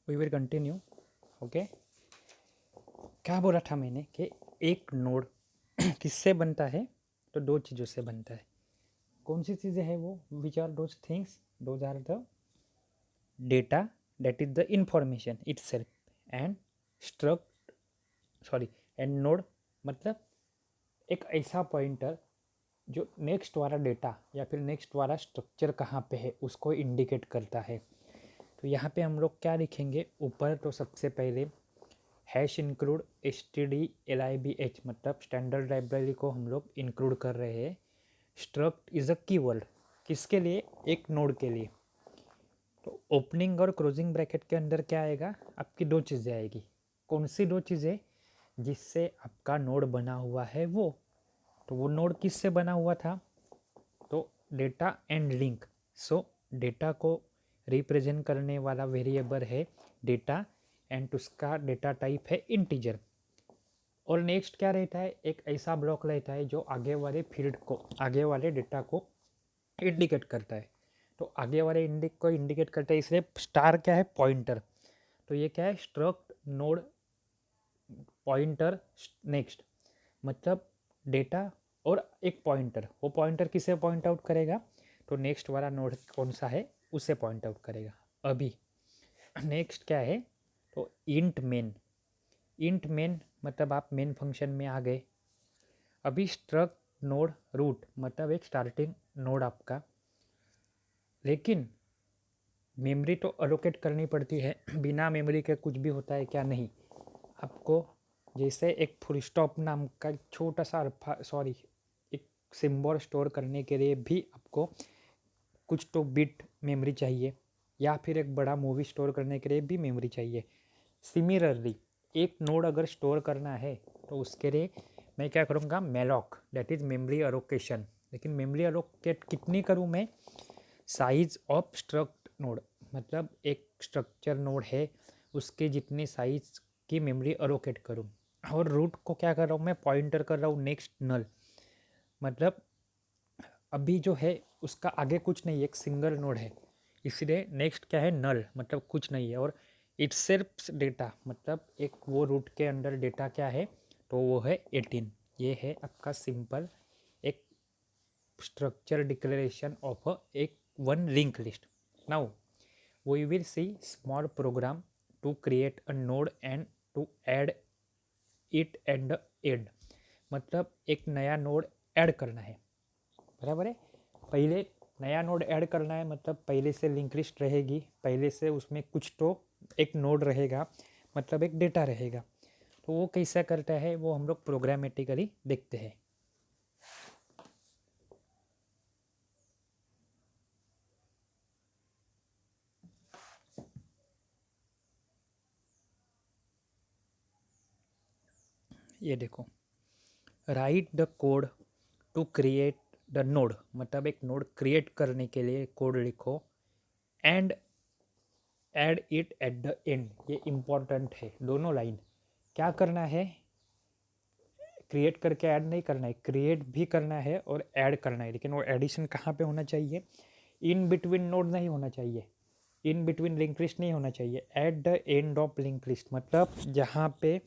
We will continue. Okay, क्या बोला था मैंने कि एक नोड किससे बनता है? तो दो चीज़ों से बनता है। कौन सी चीज़ें हैं वो? Which are those things? Those are the data, that is the information itself, and struct sorry and node मतलब एक ऐसा पॉइंटर जो नेक्स्ट वाला डेटा या फिर नेक्स्ट वाला स्ट्रक्चर कहाँ पे है उसको इंडिकेट करता है। तो यहाँ पे हम लोग क्या लिखेंगे ऊपर? तो सबसे पहले हैश इंक्लूड std_lib_h मतलब स्टैंडर्ड लाइब्रेरी को हम लोग इंक्लूड कर रहे हैं। स्ट्रक्ट इज अ कीवर्ड, किसके लिए? एक नोड के लिए। तो ओपनिंग और क्लोजिंग ब्रैकेट के अंदर क्या आएगा? आपकी दो चीज़ें आएगी। कौन सी दो चीज़ें? जिससे आपका नोड बना हुआ है वो। तो वो नोड किससे बना हुआ था? तो data and link. So data को रिप्रेजेंट करने वाला वेरिएबल है डेटा, एंड उसका डेटा टाइप है इंटीजर। और नेक्स्ट क्या रहता है? एक ऐसा ब्लॉक रहता है जो आगे वाले फील्ड को, आगे वाले डेटा को इंडिकेट करता है। तो आगे वाले इंडिक को इंडिकेट करता है, इसलिए स्टार क्या है? पॉइंटर। तो ये क्या है? स्ट्रक्ट नोड पॉइंटर नेक्स्ट मतलब डेटा और एक पॉइंटर। वो पॉइंटर किसे पॉइंट आउट करेगा? तो नेक्स्ट वाला नोड कौन सा है उसे पॉइंट आउट करेगा। अभी नेक्स्ट क्या है? तो इंट मेन। इंट मेन मतलब आप मेन फंक्शन में आ गए। अभी स्ट्रक्ट नोड रूट मतलब एक स्टार्टिंग नोड आपका, लेकिन मेमोरी तो अलोकेट करनी पड़ती है। बिना मेमोरी के कुछ भी होता है क्या? नहीं। आपको जैसे एक फुल स्टॉप नाम का एक छोटा सा अल्फा सॉरी एक सिंबल स्टोर करने के लिए भी आपको कुछ तो बिट मेमोरी चाहिए, या फिर एक बड़ा मूवी स्टोर करने के लिए भी मेमोरी चाहिए। सिमिलरली एक नोड अगर स्टोर करना है तो उसके लिए मैं क्या करूँगा? Malloc, that is memory allocation. लेकिन मेमोरी अलोकेट कितनी करूँ मैं? साइज ऑफ स्ट्रक्ट नोड मतलब एक स्ट्रक्चर नोड है उसके जितनी साइज की मेमोरी अलोकेट करूँ। और रूट को क्या कर रहा हूँ मैं? पॉइंटर कर रहा हूँ नेक्स्ट नल। मतलब अभी जो है उसका आगे कुछ नहीं है, एक सिंगल नोड है, इसलिए नेक्स्ट क्या है? नल मतलब कुछ नहीं है। और इट्स सिर्फ डेटा मतलब एक वो रूट के अंदर डेटा क्या है? तो वो है 18। ये है आपका सिंपल एक structure declaration of a one linked list. Now we will see small program to create a node and to add it and add मतलब एक नया नोड ऐड करना है। बराबर है? पहले नया नोड ऐड करना है मतलब पहले से लिंक लिस्ट रहेगी, पहले से उसमें कुछ तो एक नोड रहेगा मतलब एक डेटा रहेगा। तो वो कैसा करता है वो हम लोग प्रोग्रामेटिकली देखते हैं। ये देखो, write the code to create the node मतलब एक नोड क्रिएट करने के लिए कोड लिखो, and add it at the end. ये इम्पॉर्टेंट है दोनों लाइन। क्या करना है? क्रिएट करके ऐड नहीं करना है, क्रिएट भी करना है और ऐड करना है, लेकिन वो एडिशन कहाँ पे होना चाहिए? इन बिटवीन नोड नहीं होना चाहिए, इन बिटवीन लिंक लिस्ट नहीं होना चाहिए। Eight the end of link list मतलब जहाँ पे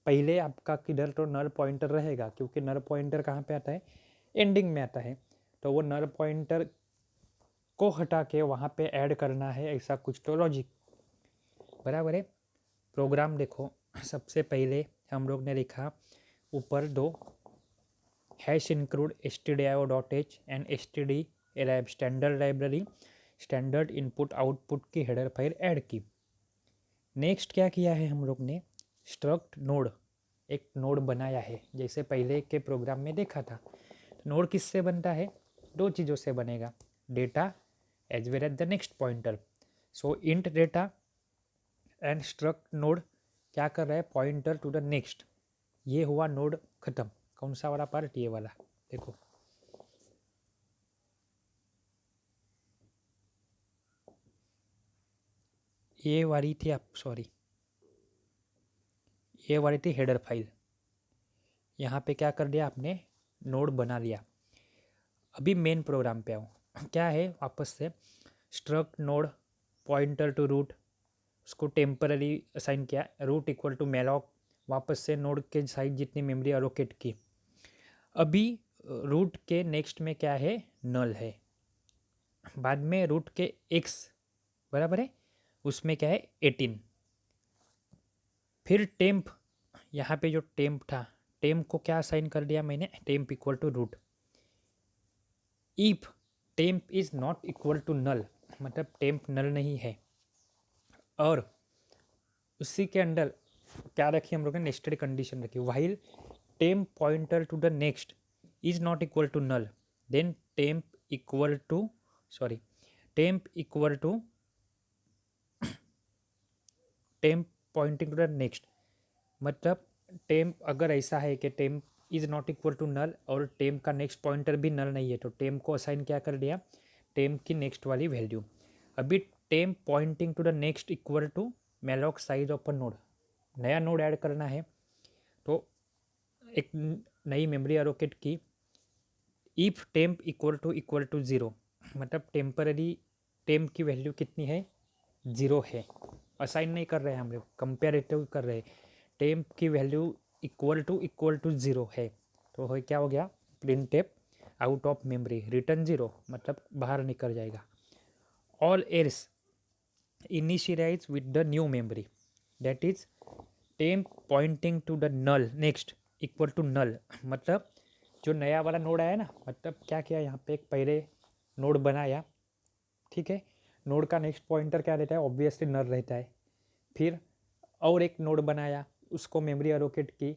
पहले आपका किधर तो नल पॉइंटर रहेगा, क्योंकि नल पॉइंटर कहाँ पे आता है? एंडिंग में आता है। तो वो नल पॉइंटर को हटा के वहाँ पे ऐड करना है, ऐसा कुछ तो लॉजिक। बराबर है? प्रोग्राम देखो, सबसे पहले हम लोग ने लिखा ऊपर दो hash include stdio.h and std standard library standard input output की हेडर फाइल ऐड की। नेक्स्ट क्या किया है हम लोग ने? स्ट्रक्ट नोड, एक नोड बनाया है जैसे पहले के प्रोग्राम में देखा था। नोड किससे बनता है? दो चीज़ों से बनेगा, data as well as the next pointer. So int data and struct node क्या कर रहा है? Pointer to the next. ये हुआ नोड खत्म। कौन सा वाला पार्ट? ये वाला। देखो ये वाली थी आप सॉरी ये वाली थी हेडर फाइल। यहाँ पे क्या कर दिया आपने? नोड बना लिया। अभी मेन प्रोग्राम पे आऊँ। क्या है? वापस से struct node pointer to root. उसको टेम्पररी असाइन किया, रूट इक्वल टू मेलॉक, वापस से नोड के साइज जितनी मेमोरी एलोकेट की। अभी रूट के नेक्स्ट में क्या है, नल है, बाद में रूट के x बराबर है उसमें क्या है 18। फिर टेम्प, यहाँ पे जो टेम्प था, टेम्प को क्या असाइन कर दिया मैंने, temp equal to root. If temp is not equal to null, मतलब टेम्प नल नहीं है, और उसी के अंदर क्या रखी हम लोग ने, नेस्टेड कंडीशन रखी, while temp pointer to the next is not equal to null, then temp equal to temp pointing to the next, मतलब टेम्प अगर ऐसा है कि temp is not equal to null और टेम्प का नेक्स्ट पॉइंटर भी नल नहीं है, तो टेम्प को असाइन क्या कर दिया, टेम्प की नेक्स्ट वाली वैल्यू। अभी temp pointing to the next equal to malloc size of a node, नया नोड ऐड करना है तो एक नई मेमोरी एलोकेट की। If temp equal to zero, मतलब टेम्पररी टेम्प की वैल्यू कितनी है, ज़ीरो है, असाइन नहीं कर रहे हैं हम लोग, कंपेरेटिव कर रहे हैं, टेम्प की वैल्यू इक्वल टू ज़ीरो है, तो हो क्या हो गया, printf out of memory, return zero मतलब बाहर निकल जाएगा। All else initialize with the new memory, that is temp pointing to the null next equal to null, मतलब जो नया वाला नोड आया ना, मतलब क्या किया यहाँ पे, एक पहले नोड बनाया, ठीक है, नोड का नेक्स्ट पॉइंटर क्या रहता है, ऑब्वियसली नल रहता है, फिर और एक नोड बनाया, उसको मेमोरी एलोकेट की,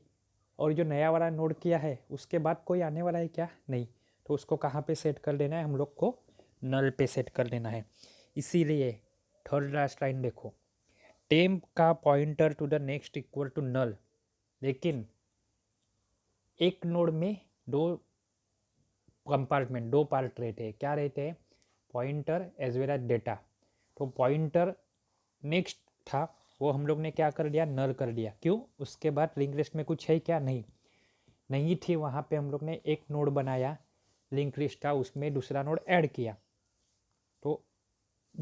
और जो नया वाला नोड किया है उसके बाद कोई आने वाला है क्या, नहीं, तो उसको कहाँ पे सेट कर देना है, हम लोग को नल पे सेट कर देना है। इसीलिए थर्ड लास्ट लाइन देखो, टेम्प का pointer to the next equal to null, लेकिन एक नोड में दो कंपार्टमेंट, दो पार्ट रहते हैं, क्या रहते हैं, pointer as well as data. तो पॉइंटर नेक्स्ट था, वो हम लोग ने क्या कर दिया, नल कर दिया, क्यों, उसके बाद लिंक लिस्ट में कुछ है क्या, नहीं, नहीं थी, वहाँ पे हम लोग ने एक नोड बनाया, लिंक लिस्ट था, उसमें दूसरा नोड ऐड किया, तो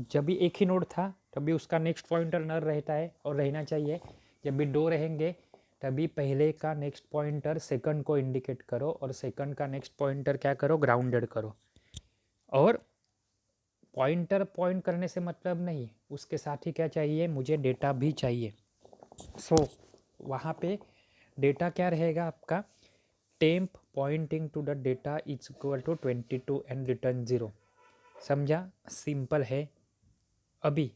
जब भी एक ही नोड था तभी उसका नेक्स्ट पॉइंटर नल रहता है और रहना चाहिए, जब भी दो रहेंगे तभी पहले का नेक्स्ट पॉइंटर सेकंड को इंडिकेट करो और सेकंड का नेक्स्ट पॉइंटर क्या करो, ग्राउंडेड करो। और पॉइंटर पॉइंट करने से मतलब नहीं, उसके साथ ही क्या चाहिए, मुझे डेटा भी चाहिए। सो वहाँ पे डेटा क्या रहेगा आपका, temp pointing to the data is equal to 22 and return 0। समझा, सिंपल है। अभी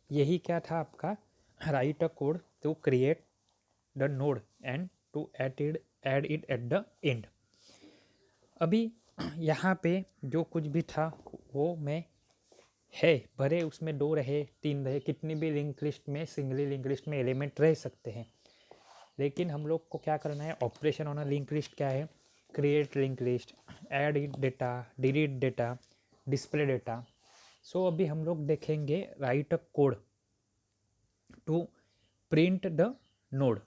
यही क्या था आपका, write a code to create the node and to add it at the end. अभी यहाँ पे जो कुछ भी था वो मैं है भरे, उसमें दो रहे तीन रहे, कितनी भी लिंक लिस्ट में, सिंगली लिंक लिस्ट में एलिमेंट रह सकते हैं, लेकिन हम लोग को क्या करना है, operation on a link list क्या है, create link list, add it data, delete data, display data. So अभी हम लोग देखेंगे write a code to print the node.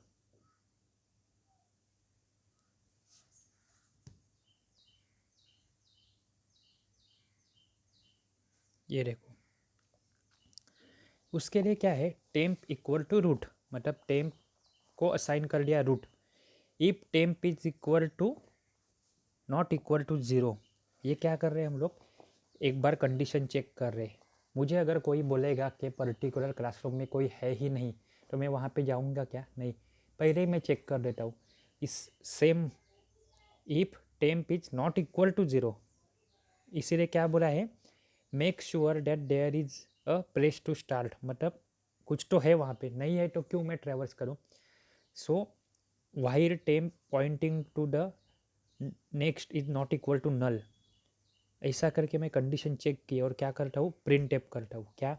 ये देखो, उसके लिए क्या है, टेम्प इक्वल टू रूट, मतलब टेम्प को असाइन कर दिया रूट। If temp is equal to not equal to zero, ये क्या कर रहे हैं हम लोग, एक बार कंडीशन चेक कर रहे हैं। मुझे अगर कोई बोलेगा कि पर्टिकुलर क्लासरूम में कोई है ही नहीं, तो मैं वहाँ पे जाऊँगा क्या, नहीं, पहले ही मैं चेक कर देता हूँ। इस same if temp is not equal to zero, इसीलिए क्या बोला है, make sure that there is a place to start, मतलब कुछ तो है वहाँ पे, नहीं है तो क्यों मैं ट्रेवर्स करूँ। So while temp pointing to the next is not equal to null, ऐसा करके मैं कंडीशन चेक की और क्या करता हूँ, प्रिंट टेप करता हूँ, क्या,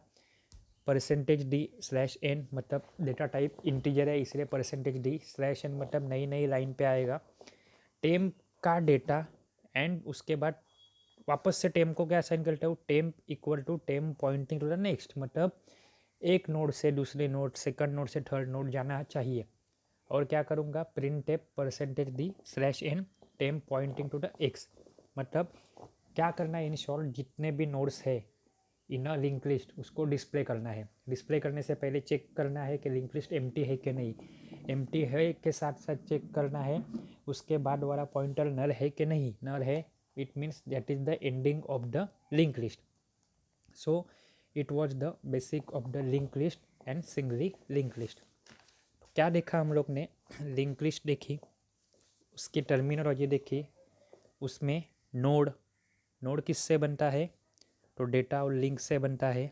%d/n, मतलब डेटा टाइप इंटीजर है इसलिए %d/n, मतलब नई नई लाइन पे आएगा टेम्प का डेटा, एंड उसके बाद वापस से टेम्प को क्या असाइन करता हूँ, temp equal to temp pointing to the next, मतलब एक नोड से दूसरे नोड, सेकंड नोड से थर्ड नोड जाना चाहिए, और क्या करूँगा, printf %d/n temp pointing to the x, मतलब क्या करना है, इन शॉर्ट जितने भी नोड्स है इन अ लिंक लिस्ट उसको डिस्प्ले करना है। डिस्प्ले करने से पहले चेक करना है कि लिंक लिस्ट एम्प्टी है कि नहीं, एम्प्टी है के साथ साथ चेक करना है उसके बाद वाला पॉइंटर नल है कि नहीं, नल है it means that is the ending of the link list. So it was the basic of the link list and singly link list. क्या देखा हम लोग ने, लिंक लिस्ट देखी, उसकी टर्मिनोलॉजी देखी, उसमें नोड, नोड किससे बनता है, तो डेटा और लिंक से बनता है।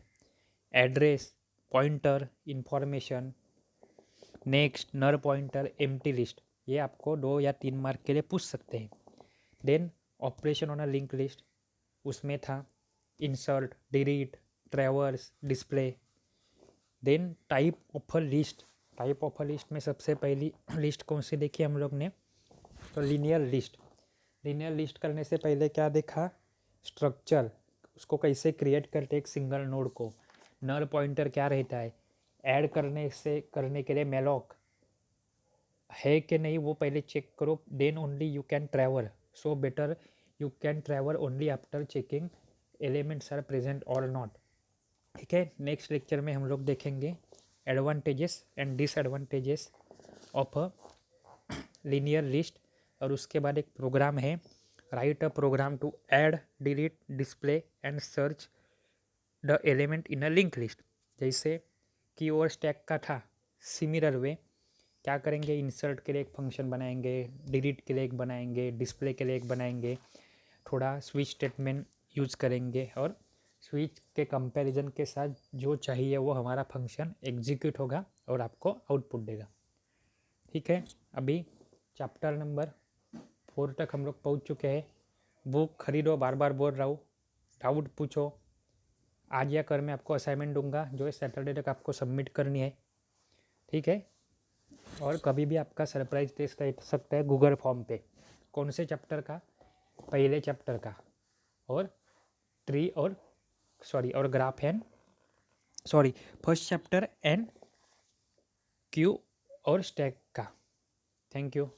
एड्रेस, पॉइंटर, इंफॉर्मेशन, नेक्स्ट नर पॉइंटर, एम्प्टी लिस्ट, ये आपको 2 या 3 मार्क के लिए पूछ सकते हैं। Then operation on a link list, उसमें था insert, delete, traverse, display. Then type of a list, type of a list में सबसे पहली लिस्ट कौन सी देखी हम लोग ने, तो लीनियर लिस्ट। लीनियर लिस्ट करने से पहले क्या देखा, स्ट्रक्चर, उसको कैसे क्रिएट करते एक सिंगल नोड को, नल पॉइंटर क्या रहता है, ऐड करने के लिए मेलॉक है कि नहीं वो पहले चेक करो, then only you can travel, so better you can travel only after checking elements are present or not. ठीक है, नेक्स्ट लेक्चर में हम लोग देखेंगे advantages and disadvantages of a linear list, और उसके बाद एक प्रोग्राम है, write a program to add, delete, display and search the element in a link list. जैसे की और स्टैक का था, सिमिलर वे क्या करेंगे, इंसर्ट के लिए एक फंक्शन बनाएंगे, डिलीट के लिए एक बनाएंगे, डिस्प्ले के लिए एक बनाएंगे, थोड़ा स्विच स्टेटमेंट यूज करेंगे और स्विच के कंपैरिजन के साथ जो चाहिए वो हमारा फंक्शन एग्जीक्यूट होगा और आपको आउटपुट देगा। ठीक है, अभी चैप्टर नंबर 4 तक हम लोग पहुंच चुके हैं। बुक खरीदो, बार बार बोल रहा हूँ, डाउट पूछो। आज या कल मैं आपको असाइनमेंट दूंगा जो है सैटरडे तक आपको सबमिट करनी है। ठीक है, और कभी भी आपका सरप्राइज टेस्ट कर सकता है गूगल फॉर्म पे, कौन से चैप्टर का, पहले चैप्टर का, और ट्री और और graph and first chapter and Q और स्टैक का। Thank you.